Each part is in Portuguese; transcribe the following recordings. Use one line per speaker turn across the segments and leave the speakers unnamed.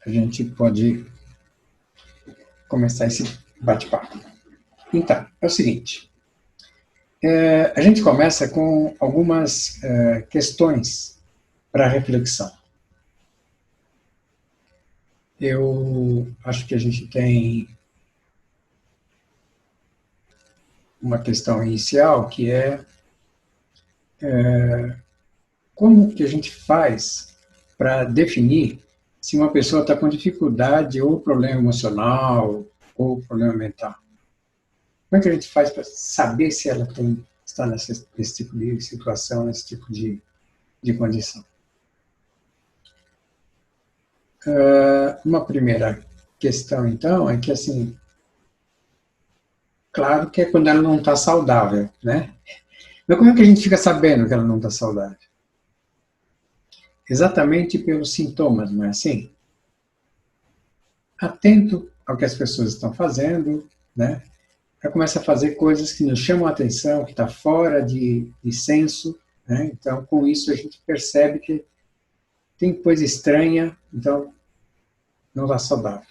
a gente pode começar esse bate-papo. Então, é o seguinte, a gente começa com algumas questões para reflexão. Eu acho que a gente tem uma questão inicial que é como que a gente faz para definir se uma pessoa está com dificuldade ou problema emocional ou problema mental. Como é que a gente faz para saber se ela está nesse tipo de situação, nesse tipo de condição? Uma primeira questão, então, é que, assim, claro que é quando ela não está saudável, né? Mas como é que a gente fica sabendo que ela não está saudável? Exatamente pelos sintomas, não é assim? Atento ao que as pessoas estão fazendo, né? Ela começa a fazer coisas que nos chamam a atenção, que está fora de senso, né? Então, com isso, a gente percebe que tem coisa estranha, então não está saudável.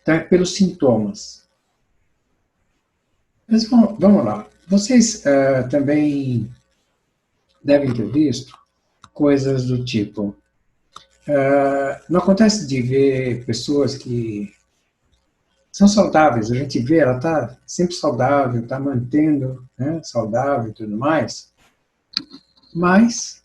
Então, é pelos sintomas. Mas vamos lá. Vocês também devem ter visto coisas do tipo. Não acontece de ver pessoas que são saudáveis, a gente vê, ela está sempre saudável, está mantendo, né, saudável e tudo mais, mas,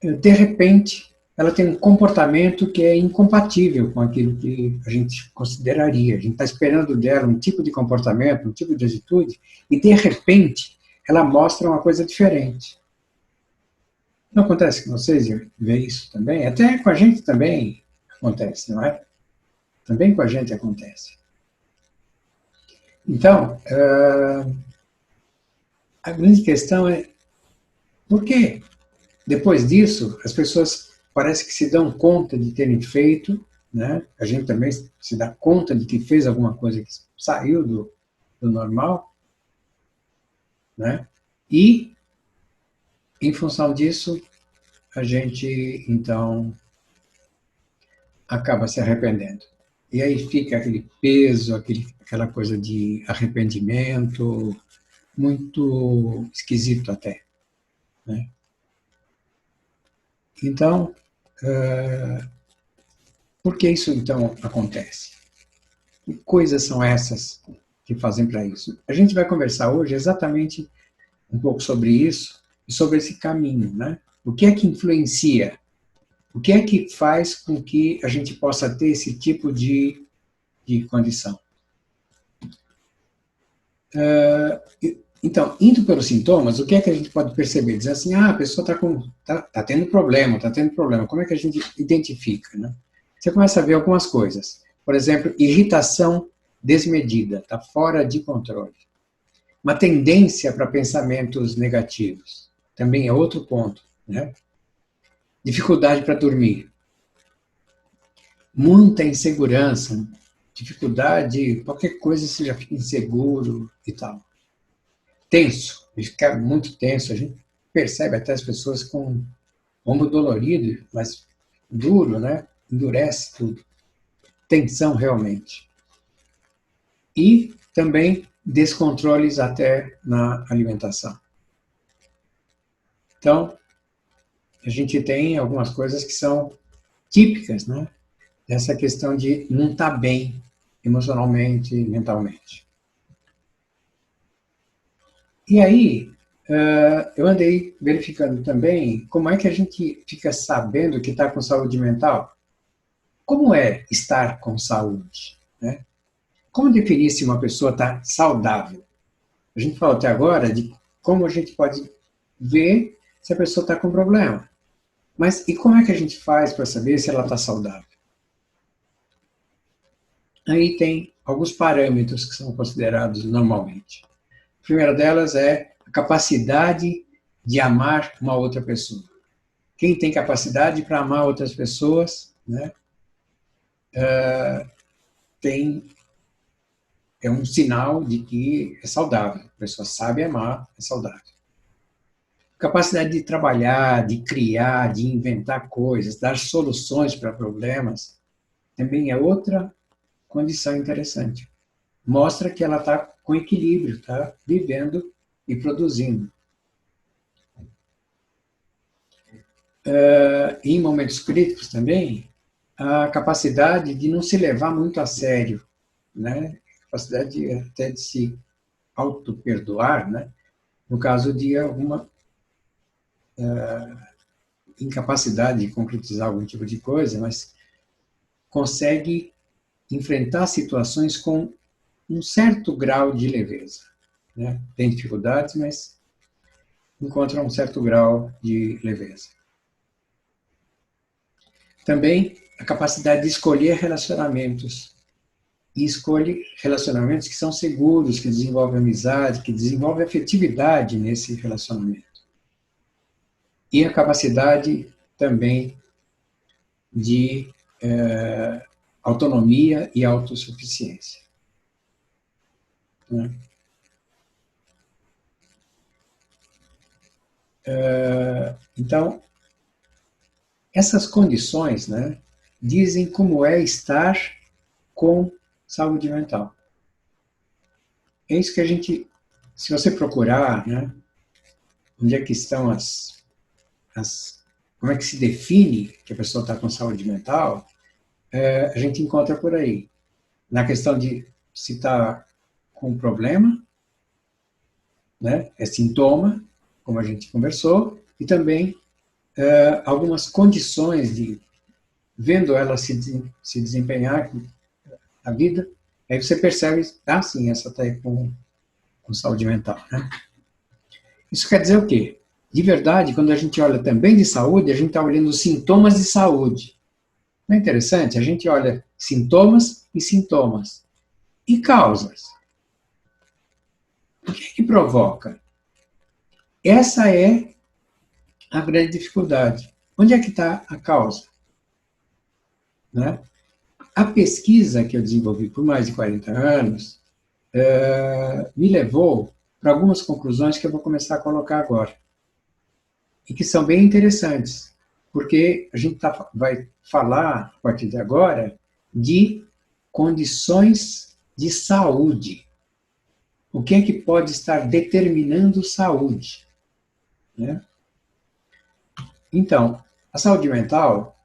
de repente, ela tem um comportamento que é incompatível com aquilo que a gente consideraria. A gente está esperando dela um tipo de comportamento, um tipo de atitude, e, de repente, ela mostra uma coisa diferente. Não acontece com vocês ver isso também? Até com a gente também acontece, não é? Também com a gente acontece. Então, a grande questão é por que, depois disso, as pessoas parece que se dão conta de terem feito, né? A gente também se dá conta de que fez alguma coisa que saiu do normal, né? E, em função disso, a gente, então, acaba se arrependendo. E aí fica aquele peso, aquela coisa de arrependimento, muito esquisito até, né? Então, por que isso então acontece? Que coisas são essas que fazem para isso? A gente vai conversar hoje exatamente um pouco sobre isso e sobre esse caminho, né? O que é que influencia? O que é que faz com que a gente possa ter esse tipo de condição? Então, indo pelos sintomas, o que é que a gente pode perceber? Dizer assim, a pessoa tá tendo problema, está tendo problema. Como é que a gente identifica, né? Você começa a ver algumas coisas. Por exemplo, irritação desmedida, está fora de controle. Uma tendência para pensamentos negativos, também é outro ponto, né? Dificuldade para dormir. Muita insegurança, dificuldade, qualquer coisa você já fica inseguro e tal. Tenso, ele fica muito tenso, a gente percebe até as pessoas com ombro dolorido, mas duro, né? Endurece tudo. Tensão realmente. E também descontroles até na alimentação. Então, a gente tem algumas coisas que são típicas, né? Dessa questão de não estar bem emocionalmente, mentalmente. E aí, eu andei verificando também como é que a gente fica sabendo que está com saúde mental. Como é estar com saúde, né? Como definir se uma pessoa está saudável? A gente falou até agora de como a gente pode ver se a pessoa está com problema. Mas e como é que a gente faz para saber se ela está saudável? Aí tem alguns parâmetros que são considerados normalmente. A primeira delas é a capacidade de amar uma outra pessoa. Quem tem capacidade para amar outras pessoas, né, tem é um sinal de que é saudável. A pessoa sabe amar, é saudável. capacidade de trabalhar, de criar, de inventar coisas, dar soluções para problemas, também é outra condição interessante. Mostra que ela está com equilíbrio, está vivendo e produzindo. Em momentos críticos também, a capacidade de não se levar muito a sério, né? Capacidade até de se auto-perdoar, né? No caso de alguma incapacidade de concretizar algum tipo de coisa, mas consegue enfrentar situações com um certo grau de leveza, né? Tem dificuldades, mas encontra um certo grau de leveza. Também a capacidade de escolher relacionamentos. E escolhe relacionamentos que são seguros, que desenvolvem amizade, que desenvolvem afetividade nesse relacionamento. E a capacidade também de autonomia e autossuficiência. Né? Então, essas condições, né, dizem como é estar com saúde mental. É isso que a gente, se você procurar, né, onde é que estão como é que se define que a pessoa está com saúde mental, a gente encontra por aí. Na questão de se está com um problema, né, é sintoma, como a gente conversou, e também algumas condições de, vendo ela se desempenhar na vida, aí você percebe, sim, essa está aí com saúde mental. Né? Isso quer dizer o quê? De verdade, quando a gente olha também de saúde, a gente está olhando os sintomas de saúde. Não é interessante? A gente olha sintomas e sintomas. E causas. O que provoca? Essa é a grande dificuldade. Onde é que está a causa? Né? A pesquisa que eu desenvolvi por mais de 40 anos me levou para algumas conclusões que eu vou começar a colocar agora. E que são bem interessantes, porque a gente vai falar, a partir de agora, de condições de saúde. O que é que pode estar determinando saúde? Né? Então, a saúde mental,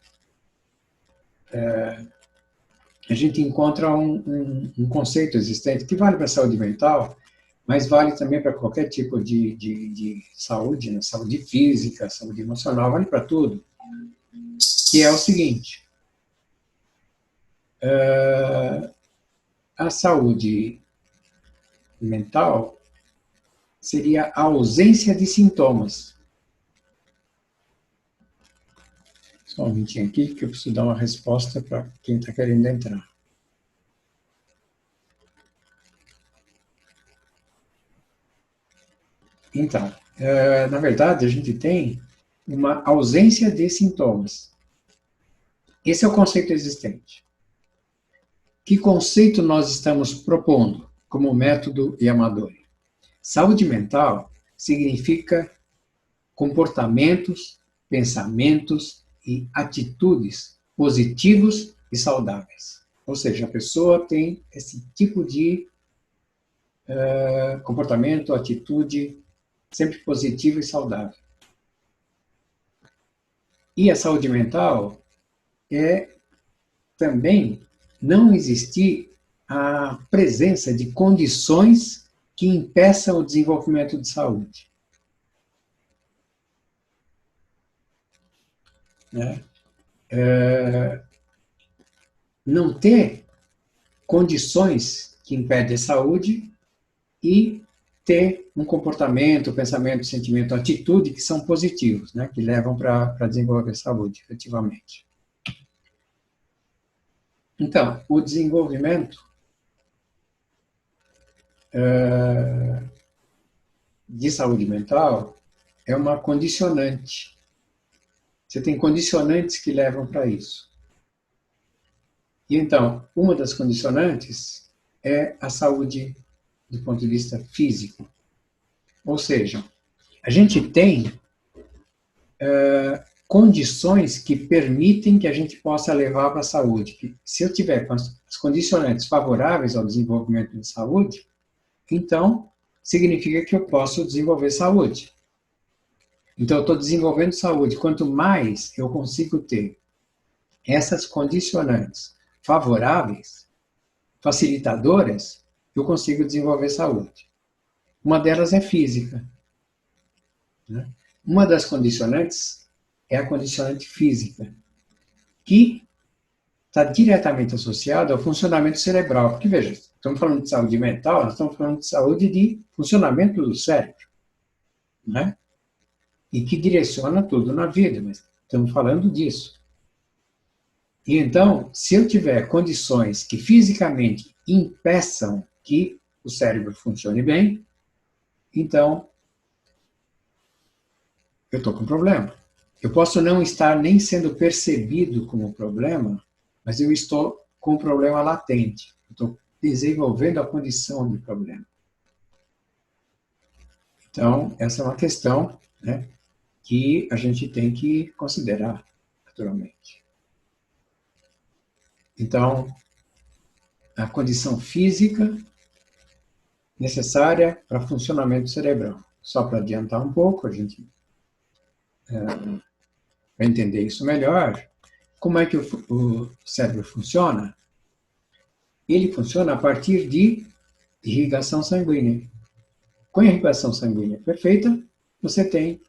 a gente encontra um conceito existente que vale para a saúde mental, mas vale também para qualquer tipo de saúde, né? Saúde física, saúde emocional, vale para tudo, que é o seguinte: a saúde mental seria a ausência de sintomas. Só um minutinho aqui, que eu preciso dar uma resposta para quem está querendo entrar. Então, na verdade, a gente tem uma ausência de sintomas. Esse é o conceito existente. Que conceito nós estamos propondo como método Yamadori? Saúde mental significa comportamentos, pensamentos e atitudes positivos e saudáveis. Ou seja, a pessoa tem esse tipo de comportamento, atitude sempre positiva e saudável. E a saúde mental é também não existir a presença de condições que impeçam o desenvolvimento de saúde. Né? Não ter condições que impedem a saúde e ter um comportamento, pensamento, sentimento, atitude que são positivos, né? Que levam para desenvolver saúde, efetivamente. Então, o desenvolvimento de saúde mental é uma condicionante. Você tem condicionantes que levam para isso. E então, uma das condicionantes é a saúde do ponto de vista físico. Ou seja, a gente tem condições que permitem que a gente possa levar para a saúde. Que, se eu tiver com as condicionantes favoráveis ao desenvolvimento de saúde, então significa que eu posso desenvolver saúde. Então, eu estou desenvolvendo saúde. Quanto mais eu consigo ter essas condicionantes favoráveis, facilitadoras, eu consigo desenvolver saúde. Uma delas é física, né? Uma das condicionantes é a condicionante física, que está diretamente associada ao funcionamento cerebral. Porque, veja, estamos falando de saúde mental, nós estamos falando de saúde de funcionamento do cérebro, né? E que direciona tudo na vida, mas estamos falando disso. E então, se eu tiver condições que fisicamente impeçam que o cérebro funcione bem, então eu estou com um problema. Eu posso não estar nem sendo percebido como problema, mas eu estou com um problema latente. Eu estou desenvolvendo a condição de problema. Então, essa é uma questão, né, que a gente tem que considerar, naturalmente. Então, a condição física necessária para funcionamento cerebral. Só para adiantar um pouco, a gente vai entender isso melhor. Como é que o cérebro funciona? Ele funciona a partir de irrigação sanguínea. Com a irrigação sanguínea perfeita, você tem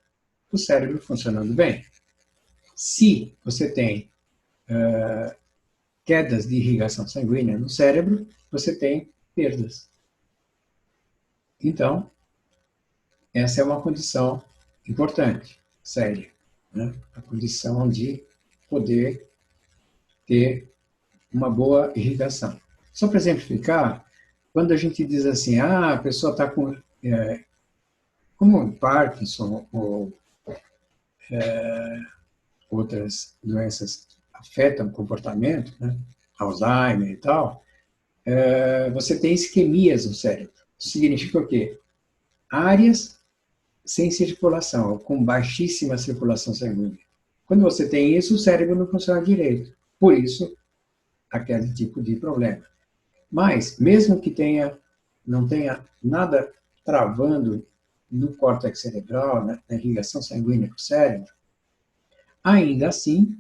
o cérebro funcionando bem. Se você tem quedas de irrigação sanguínea no cérebro, você tem perdas. Então, essa é uma condição importante, séria, né? A condição de poder ter uma boa irrigação. Só para exemplificar, quando a gente diz assim, a pessoa está com como Parkinson ou outras doenças que afetam o comportamento, né? Alzheimer e tal, você tem isquemias no cérebro. Isso significa o quê? Áreas sem circulação, ou com baixíssima circulação sanguínea. Quando você tem isso, o cérebro não funciona direito. Por isso, aquele tipo de problema. Mas, mesmo que não tenha nada travando no córtex cerebral, na irrigação sanguínea para o cérebro, ainda assim,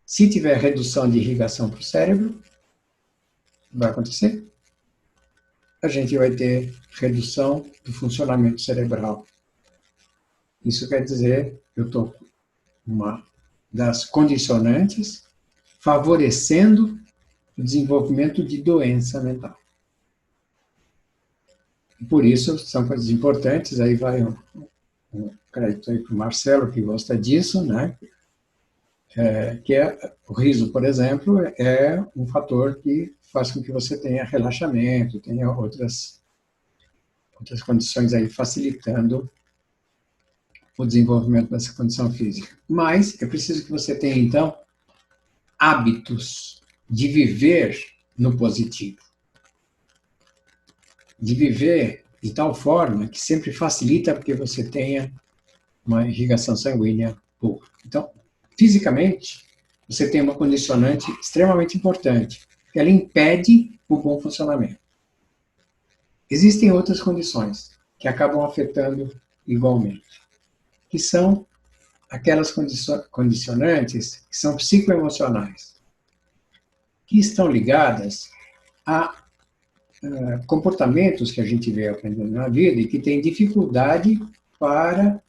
se tiver redução de irrigação para o cérebro, vai acontecer? A gente vai ter redução do funcionamento cerebral. Isso quer dizer, eu estou uma das condicionantes favorecendo o desenvolvimento de doença mental. E por isso, são coisas importantes, aí vai um crédito aí para o Marcelo, que gosta disso, né? Que o riso, por exemplo, é um fator que faz com que você tenha relaxamento, tenha outras condições aí facilitando o desenvolvimento dessa condição física. Mas é preciso que você tenha, então, hábitos de viver no positivo. De viver de tal forma que sempre facilita porque você tenha uma irrigação sanguínea boa. Então, fisicamente, você tem uma condicionante extremamente importante, que ela impede o bom funcionamento. Existem outras condições que acabam afetando igualmente, que são aquelas condicionantes que são psicoemocionais, que estão ligadas a comportamentos que a gente vê aprendendo na vida e que tem dificuldade para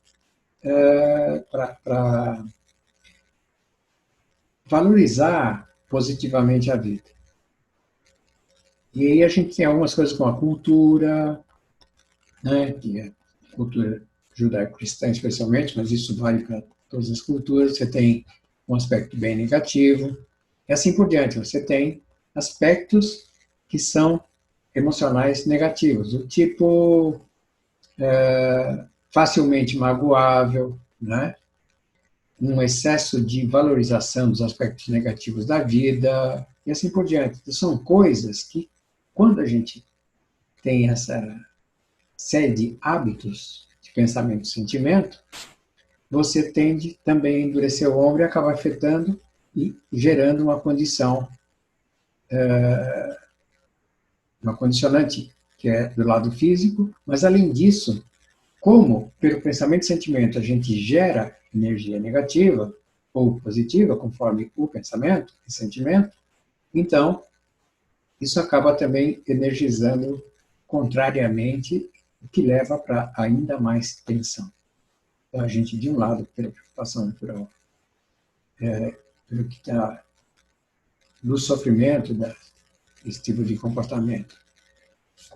valorizar positivamente a vida. E aí a gente tem algumas coisas como a cultura, né, que é a cultura judaico-cristã especialmente, mas isso vale para todas as culturas. Você tem um aspecto bem negativo, e assim por diante. Você tem aspectos que são emocionais negativos, do tipo facilmente magoável, né? Um excesso de valorização dos aspectos negativos da vida, e assim por diante. Então, são coisas que, quando a gente tem essa série de hábitos de pensamento e sentimento, você tende também a endurecer o ombro e acaba afetando e gerando uma condição, uma condicionante que é do lado físico, mas além disso, como pelo pensamento e sentimento a gente gera energia negativa ou positiva, conforme o pensamento e sentimento, então isso acaba também energizando contrariamente, o que leva para ainda mais tensão. Então, a gente, de um lado, pela preocupação natural, pelo que está do sofrimento desse tipo de comportamento,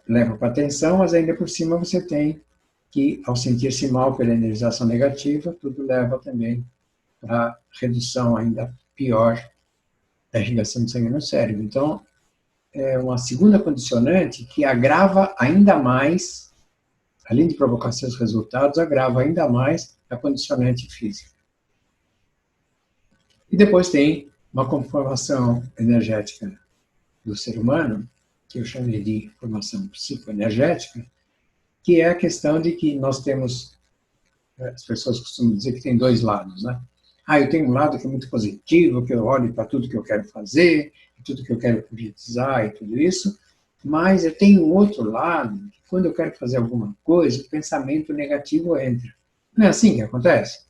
leva para tensão, mas ainda por cima você tem que, ao sentir-se mal pela energização negativa, tudo leva também para redução ainda pior da irrigação de sangue no cérebro. Então, é uma segunda condicionante que agrava ainda mais, além de provocar seus resultados, agrava ainda mais a condicionante física. E depois tem uma conformação energética do ser humano, que eu chamei de formação psicoenergética, que é a questão de que nós temos, as pessoas costumam dizer que tem dois lados, né? Eu tenho um lado que é muito positivo, que eu olho para tudo que eu quero fazer, tudo que eu quero concretizar e tudo isso, mas eu tenho um outro lado, que quando eu quero fazer alguma coisa, o pensamento negativo entra. Não é assim que acontece?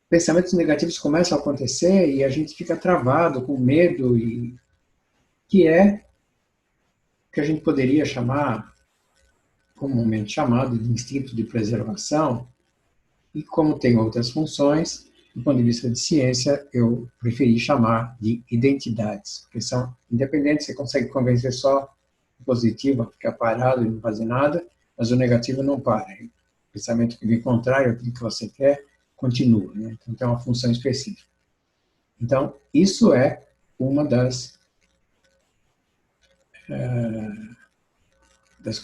Pensamentos negativos começam a acontecer e a gente fica travado, com medo, e que é o que a gente poderia chamar, comumente chamado, de instinto de preservação, e como tem outras funções, do ponto de vista de ciência, eu preferi chamar de identidades, porque são independentes, você consegue convencer só o positivo a ficar parado e não fazer nada, mas o negativo não para. O pensamento que vem contrário àquilo que você quer, continua, né? Então tem uma função específica. Então, isso é uma das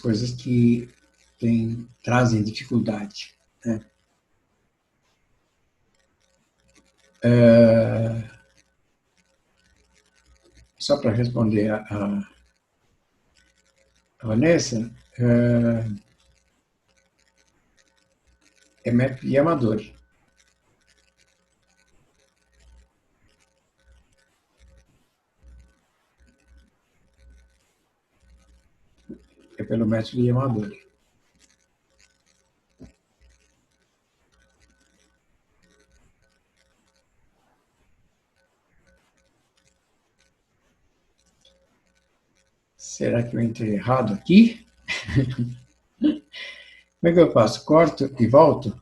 coisas que trazem dificuldade, né? Só para responder a Vanessa, é método de Amadori. É pelo método de Amadori. Será que eu entrei errado aqui? Como é que eu faço? Corto e volto?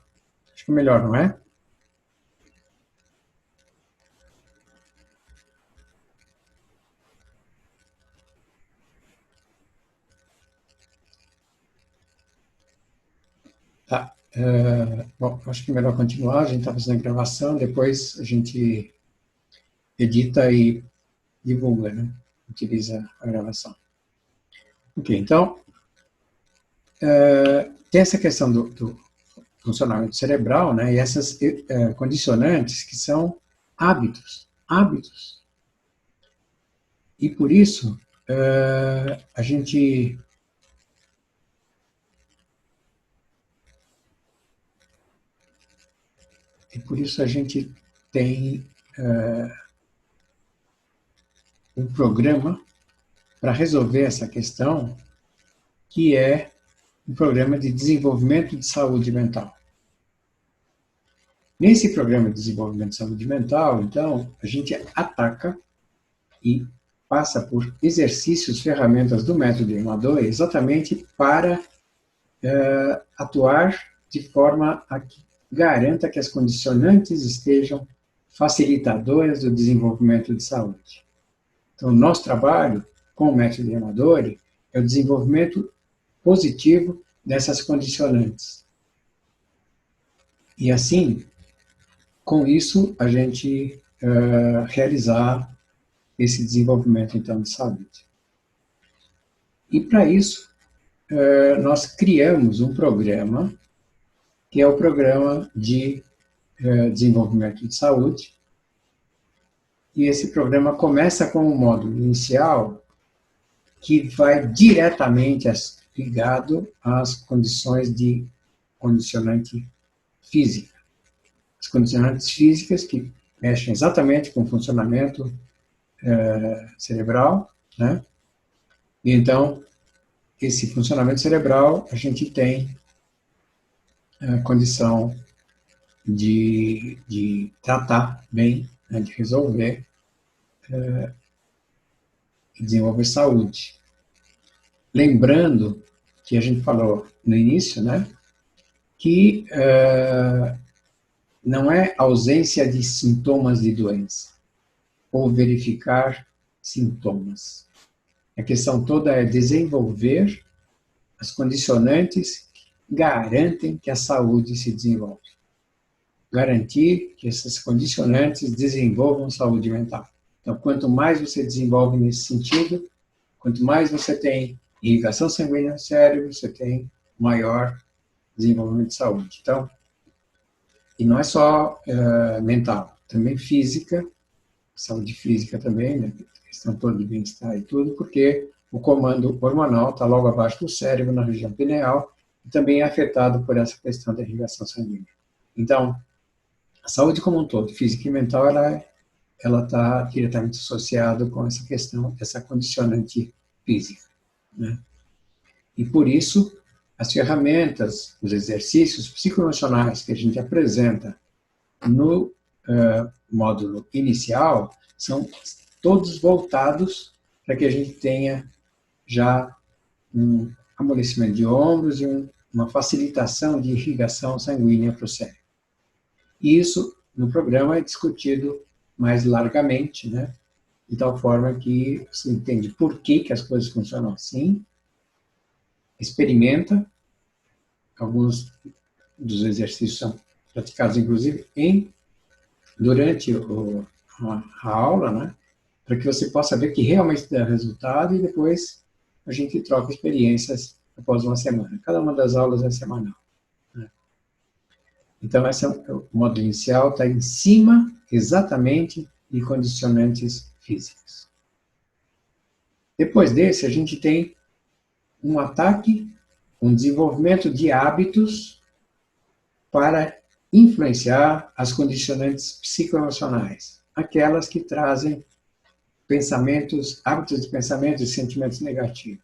Acho que é melhor, não é? Tá. Bom, acho que é melhor continuar. A gente está fazendo a gravação, depois a gente edita e divulga, né? Utiliza a gravação. Ok, então, tem essa questão do funcionamento cerebral, né? E essas condicionantes que são hábitos. Hábitos. E por isso, a gente tem um programa para resolver essa questão, que é um programa de desenvolvimento de saúde mental. Nesse programa de desenvolvimento de saúde mental, então, a gente ataca e passa por exercícios, ferramentas do método Amadori, exatamente para atuar de forma a que garanta que as condicionantes estejam facilitadoras do desenvolvimento de saúde. Então, o nosso trabalho com o método Amadori é o desenvolvimento positivo dessas condicionantes. E assim, com isso, a gente realizar esse desenvolvimento, então, de saúde. E para isso, nós criamos um programa, que é o programa de desenvolvimento de saúde. E esse programa começa com um módulo inicial que vai diretamente ligado às condições de condicionante física. as condicionantes físicas que mexem exatamente com o funcionamento cerebral, né? E então, esse funcionamento cerebral, a gente tem a condição de tratar bem, né, de resolver e desenvolver saúde. Lembrando que a gente falou no início, né, que não é ausência de sintomas de doença, ou verificar sintomas. A questão toda é desenvolver as condicionantes que garantem que a saúde se desenvolve. Garantir que essas condicionantes desenvolvam saúde mental. Então, quanto mais você desenvolve nesse sentido, quanto mais você tem irrigação sanguínea no cérebro, você tem maior desenvolvimento de saúde. Então, e não é só mental, também física, saúde física também, né? Questão toda de bem-estar e tudo, porque o comando hormonal está logo abaixo do cérebro, na região pineal, e também é afetado por essa questão da irrigação sanguínea. Então, a saúde como um todo, física e mental, ela está diretamente associada com essa questão, essa condicionante física, né? E por isso, as ferramentas, os exercícios psicoemocionais que a gente apresenta no módulo inicial são todos voltados para que a gente tenha já um amolecimento de ombros e uma facilitação de irrigação sanguínea para o cérebro. E isso, no programa, é discutido mais largamente, né? De tal forma que você entende por que as coisas funcionam assim, experimenta, alguns dos exercícios são praticados, inclusive, durante a aula, né? Para que você possa ver que realmente dá resultado e depois a gente troca experiências após uma semana. Cada uma das aulas é semanal, né? Então, esse é o módulo inicial, está em cima, exatamente, de condicionantes físicos. Depois desse, a gente tem um ataque, um desenvolvimento de hábitos para influenciar as condicionantes psicoemocionais, aquelas que trazem pensamentos, hábitos de pensamentos e sentimentos negativos,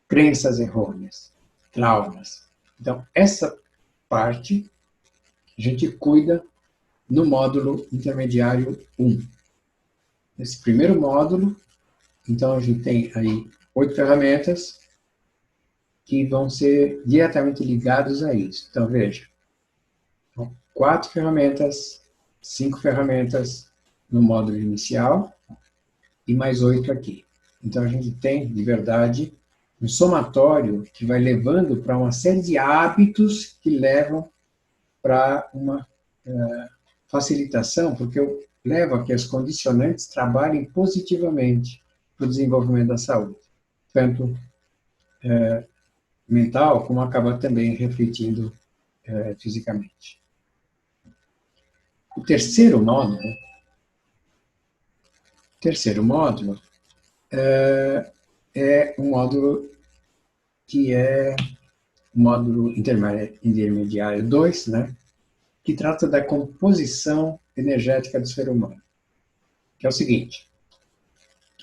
crenças errôneas, traumas. Então, essa parte a gente cuida no módulo intermediário 1. Nesse primeiro módulo, então a gente tem aí 8 ferramentas que vão ser diretamente ligadas a isso. Então, veja, 4 ferramentas, 5 ferramentas no módulo inicial e mais 8 aqui. Então, a gente tem, de verdade, um somatório que vai levando para uma série de hábitos que levam para uma facilitação, porque eu levo a que as condicionantes trabalhem positivamente para o desenvolvimento da saúde, tanto mental, como acaba também refletindo fisicamente. O terceiro módulo é um módulo que é o módulo intermediário 2, né, que trata da composição energética do ser humano. Que é o seguinte,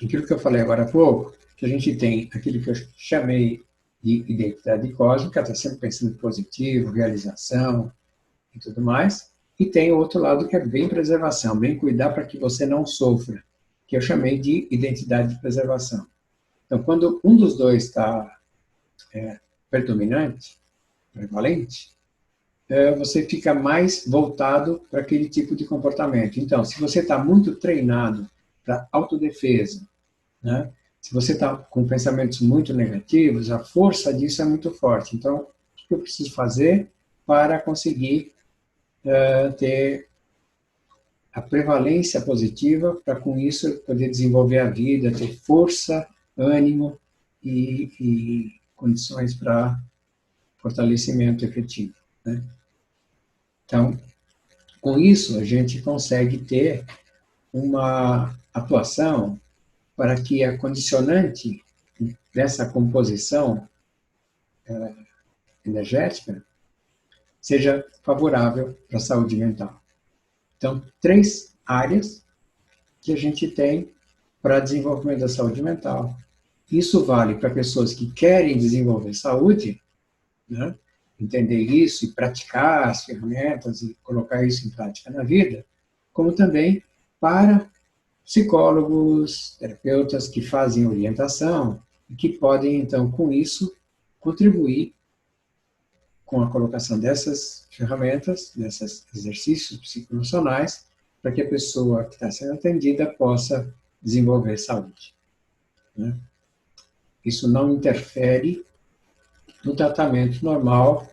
aquilo que eu falei agora há pouco, que a gente tem aquilo que eu chamei de identidade cósmica, está sempre pensando em positivo, realização e tudo mais, e tem o outro lado que é bem preservação, bem cuidar para que você não sofra, que eu chamei de identidade de preservação. Então, quando um dos dois está predominante, prevalente, você fica mais voltado para aquele tipo de comportamento. Então, se você está muito treinado para autodefesa, né? Se você está com pensamentos muito negativos, a força disso é muito forte. Então, o que eu preciso fazer para conseguir ter a prevalência positiva, para com isso eu poder desenvolver a vida, ter força, ânimo e condições para fortalecimento efetivo, né? Então, com isso, a gente consegue ter uma atuação para que a condicionante dessa composição energética seja favorável para a saúde mental. Então, 3 áreas que a gente tem para desenvolvimento da saúde mental. Isso vale para pessoas que querem desenvolver saúde, né? Entender isso e praticar as ferramentas e colocar isso em prática na vida, como também para psicólogos, terapeutas que fazem orientação e que podem, então, com isso, contribuir com a colocação dessas ferramentas, desses exercícios psicoemocionais, para que a pessoa que está sendo atendida possa desenvolver saúde, né? Isso não interfere no tratamento normal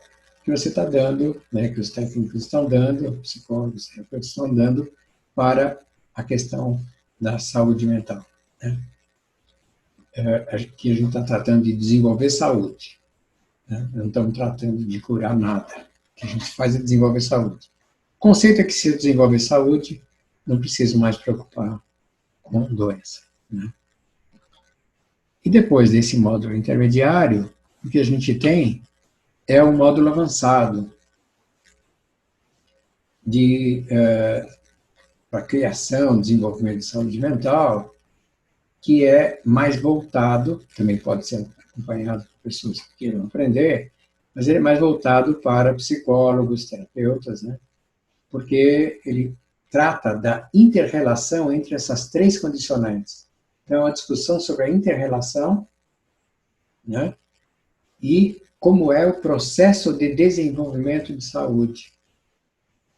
que você está dando, né, que os técnicos estão dando, psicólogos, terapeutas estão dando para a questão da saúde mental, né? Que a gente está tratando de desenvolver saúde, né? Não estamos tratando de curar nada. O que a gente faz é desenvolver saúde. O conceito é que se eu desenvolver saúde, não preciso mais preocupar com doença, né? E depois desse módulo intermediário, o que a gente tem é um módulo avançado para criação, desenvolvimento de saúde mental, que é mais voltado, também pode ser acompanhado por pessoas que queiram aprender, mas ele é mais voltado para psicólogos, terapeutas, né? Porque ele trata da inter-relação entre essas 3 condicionantes. Então, a discussão sobre a inter-relação, né? E como é o processo de desenvolvimento de saúde,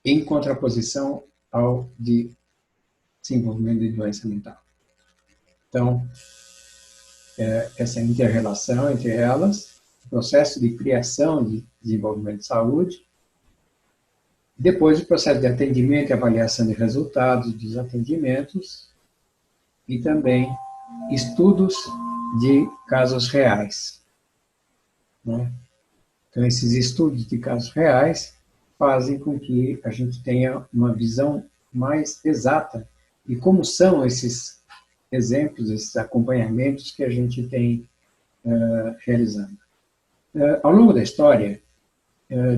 em contraposição ao de desenvolvimento de doença mental. Então, essa inter-relação entre elas, o processo de criação de desenvolvimento de saúde, depois o processo de atendimento e avaliação de resultados dos atendimentos e também estudos de casos reais, né? Então, esses estudos de casos reais fazem com que a gente tenha uma visão mais exata de como são esses exemplos, esses acompanhamentos que a gente tem realizando. Ao longo da história,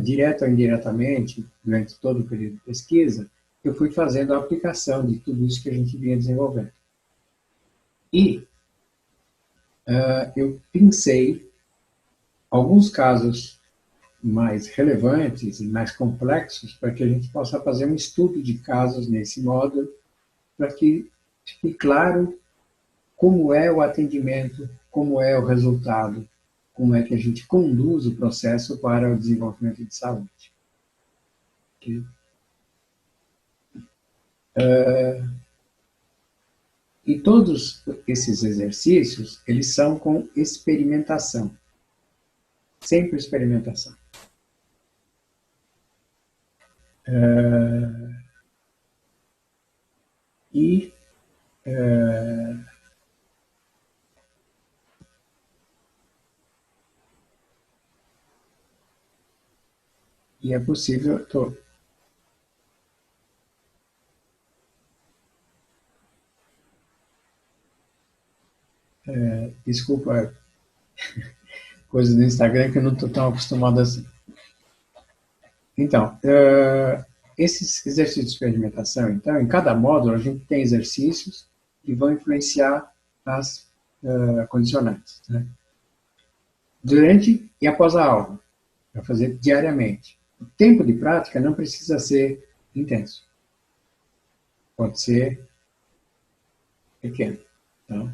direto ou indiretamente, durante todo o período de pesquisa, eu fui fazendo a aplicação de tudo isso que a gente vinha desenvolvendo. E eu pensei alguns casos mais relevantes e mais complexos para que a gente possa fazer um estudo de casos nesse módulo, para que fique claro como é o atendimento, como é o resultado, como é que a gente conduz o processo para o desenvolvimento de saúde. Okay? E todos esses exercícios, eles são com experimentação. Sempre experimentação. E é possível... desculpa, coisas do Instagram que eu não estou tão acostumado assim. Então, esses exercícios de experimentação, então, em cada módulo a gente tem exercícios que vão influenciar as condicionantes, né? Durante e após a aula, para fazer diariamente. O tempo de prática não precisa ser intenso. Pode ser pequeno. Então,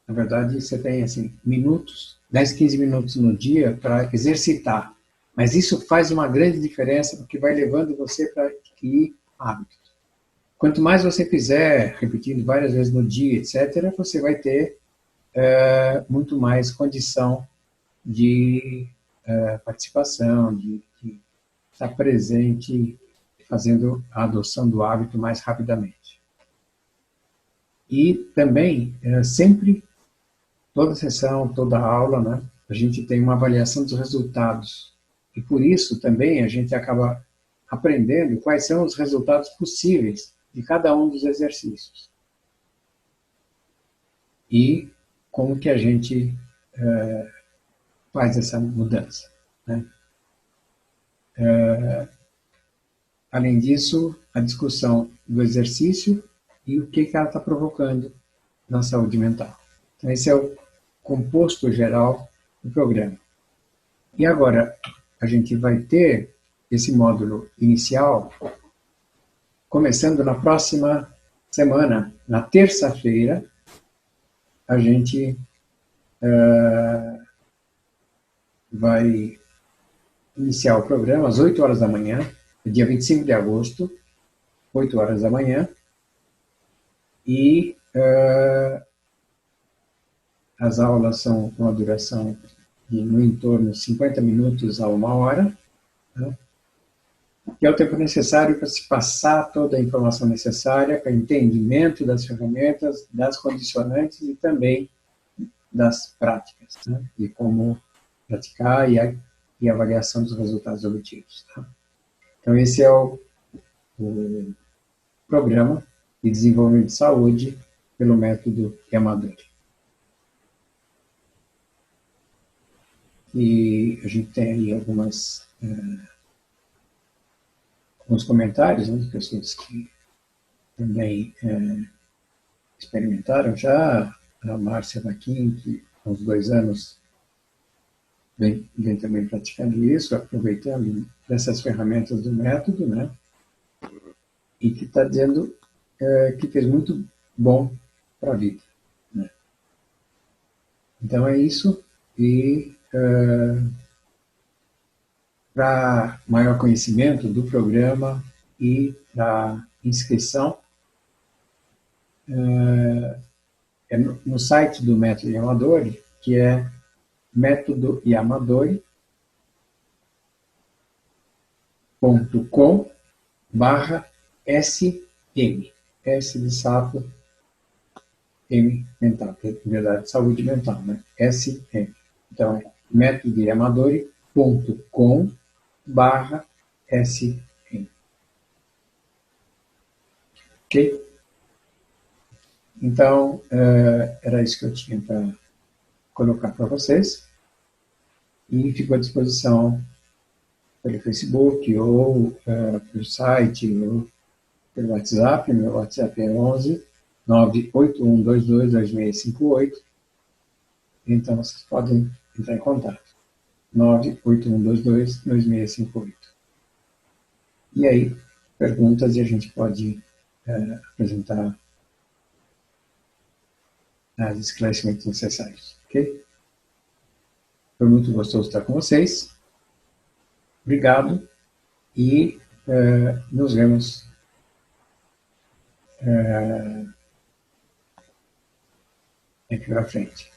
na verdade, você tem assim, minutos, 10, 15 minutos no dia para exercitar. Mas isso faz uma grande diferença, porque vai levando você para adquirir hábitos. Quanto mais você fizer, repetindo várias vezes no dia, etc., você vai ter muito mais condição de participação, de estar presente, fazendo a adoção do hábito mais rapidamente. E também, sempre, toda sessão, toda aula, né, a gente tem uma avaliação dos resultados. E por isso também a gente acaba aprendendo quais são os resultados possíveis de cada um dos exercícios. E como que a gente faz essa mudança, né? Além disso, a discussão do exercício e o que ela está provocando na saúde mental. Então, esse é o composto geral do programa. E agora, a gente vai ter esse módulo inicial, começando na próxima semana, na terça-feira, a gente vai iniciar o programa às 8 horas da manhã, dia 25 de agosto, 8 horas da manhã, e as aulas são com uma duração de no entorno de 50 minutos a 1 hora, né? Que é o tempo necessário para se passar toda a informação necessária para entendimento das ferramentas, das condicionantes e também das práticas, né? De como praticar e a avaliação dos resultados obtidos. Tá? Então, esse é o programa de desenvolvimento de saúde pelo método Yamadori. E a gente tem aí alguns comentários, né, de pessoas que também experimentaram já. A Márcia Vaquim, que há uns 2 anos vem também praticando isso, aproveitando dessas ferramentas do método, né? E que está dizendo que fez muito bom para a vida. Né? Então é isso. E para maior conhecimento do programa e da inscrição, é no site do Método Yamadori, que é métodoyamadori.com/SM. S de sapo, M mental, que é de verdade saúde mental, né? SM. Então é métodoyamadori.com/SM. Ok? Então, era isso que eu tinha para colocar para vocês. E fico à disposição pelo Facebook, ou pelo site, ou pelo WhatsApp. Meu WhatsApp é 11 98122 2658. Então, vocês podem entrar em contato. 98122 2658. E aí, perguntas e a gente pode apresentar os esclarecimentos necessários. Ok? Foi muito gostoso estar com vocês. Obrigado e nos vemos aqui para frente.